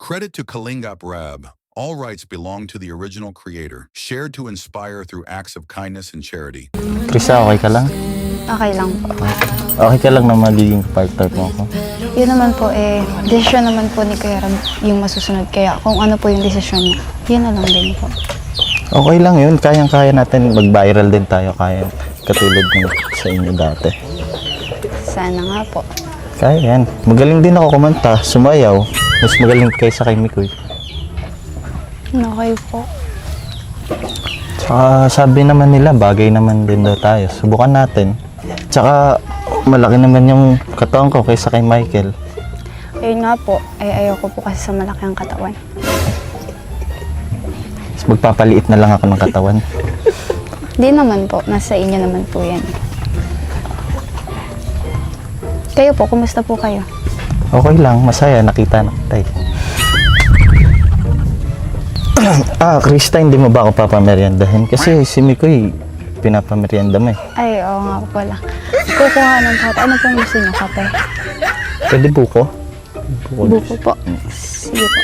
Credit to Kalingap Rab. All rights belong to the original creator, shared to inspire through acts of kindness and charity. Krista, okay ka lang? Okay lang po. Okay ka lang na magiging partner mo ako? Yun naman po desisyon naman po ni Kuya Rab yung masusunod. Kaya kung ano po yung desisyon niya, yun na lang din po. Okay lang yun. Kayang-kaya natin mag-viral din tayo. Kaya katulad ng sa inyo dati. Sana nga po. Kaya yan. Magaling din ako kumanta, sumayaw. Mas magaling kaysa kay Mikoy. Okay po. Tsaka sabi naman nila, bagay naman din daw tayo. Subukan natin. Tsaka malaki naman yung katawan ko kaysa kay Michael. Ayun nga po, ayoko po kasi sa malaki ang katawan. Mas magpapaliit na lang ako ng katawan. Di naman po, nasa inyo naman po yan. Kayo po, kumusta po kayo? Okay lang, masaya. Nakita na kita eh. Krista, hindi mo ba ako papameriendahin? Kasi si Mikoy, pinapamerienda mo eh. Ay, oo nga po pala. Kukuha ng kape. Ano pong gusto niyo, kape? Pwede buko? Buko po. Sige po.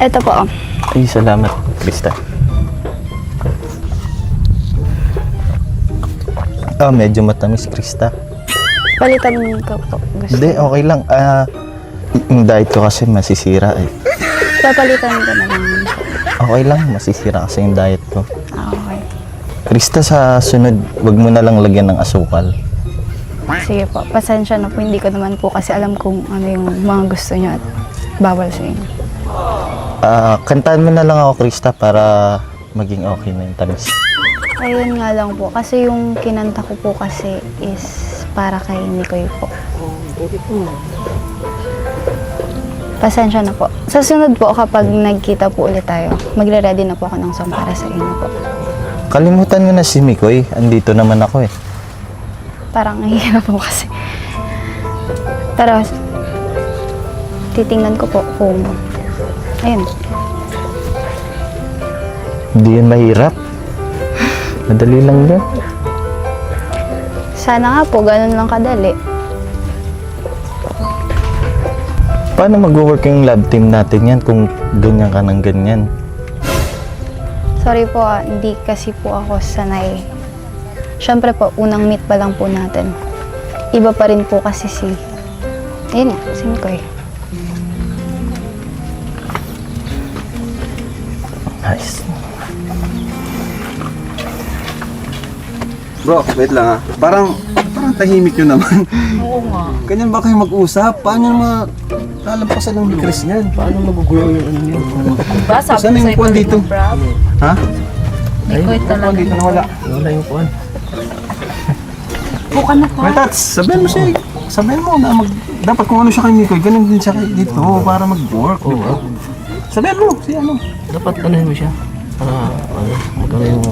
Ito po. Ay, salamat, Krista. Medyo matamis, Krista. Palitan ko po. Gusto. Hindi, okay lang. Yung diet ko kasi masisira eh. Papalitan ko na lang po. Okay lang, masisira kasi yung diet ko. Okay. Krista, sa sunod, wag mo na lang lagyan ng asukal. Sige po. Pasensya na po. Hindi ko naman po kasi alam kung ano yung mga gusto niyo at bawal sa inyo. Kantaan mo na lang ako, Krista, para maging okay na yung tamis. Ayun nga lang po. Kasi yung kinanta ko po kasi is para kay Mikoy po. Pasensya na po. Sa sunod po, kapag nagkita po ulit tayo, magre-ready na po ako ng song para sa inyo po. Kalimutan mo na si Mikoy. Andito naman ako eh. Parang hirap po kasi. Pero, titingnan ko po kung... Ayun. Hindi yan mahirap. Madali lang yan. Sana nga po, ganun lang kadali. Paano mag-work yung lab team natin yan kung ganyan ka ng ganyan? Sorry po, hindi kasi po ako sanay. Siyempre po, unang meet pa lang po natin. Iba pa rin po kasi si... Ayun nga, si Mikoy. Nice. Bro, wait lang Parang tahimik yun naman. Oo nga. Ganyan ba kayo mag-usap? Paano naman lalampasan ng ni Chris niyan? Paano magugulo yung ano niya? Diba, sabi Saan ko yung sa'yo kuwan dito? Brad, Ha? may kuwit Kuwan talaga. dito nawala. Wala yung kuwan. Buka na pa. May tats, sabihin mo siya. Sabihin mo na dapat kung ano siya kay Mikoy, ganun din siya dito para mag-work. Diba? Sabihin mo, si ano? Dapat ano mo siya para ano magano yung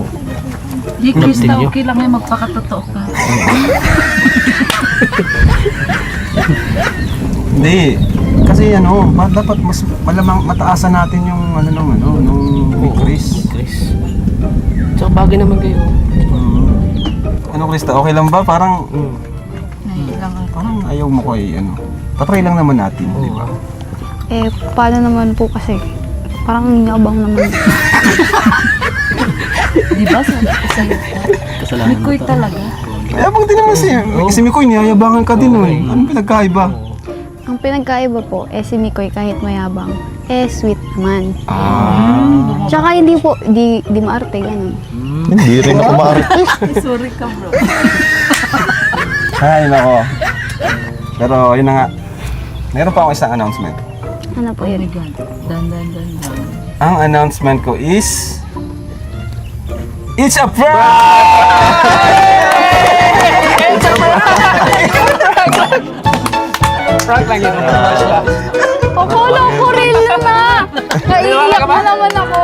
Di, Krista, okay lang yung magpakatotoo ka. Hindi. Kasi ano, dapat mas malamang mataasan natin yung ano nung ni Chris. Chris. So bagay naman kayo. Ano Krista, okay lang ba? Parang Nailang ako. parang ayaw mo ko ano. Patry lang naman natin, di ba? Paano naman po kasi? Parang yabang naman. Diba, sabi ko sa'yo. Kasalanan May kuwit talaga. Ayabang din naman si Mikoy, niyayabangan ka din nun. Anong pinagkaiba? Ang pinagkaiba po, si Mikoy kahit mayabang, sweet man. Tsaka hindi po, di maarte, ganun. Hindi rin ako maarte. Sorry ka, bro. Ay, nako. Pero yun na nga. Meron pa akong isang announcement. Ano po yun? Dan. Ang announcement ko is... It's a prank! Prank lang yun. Akala ko real na! Naiiyak na naman ako.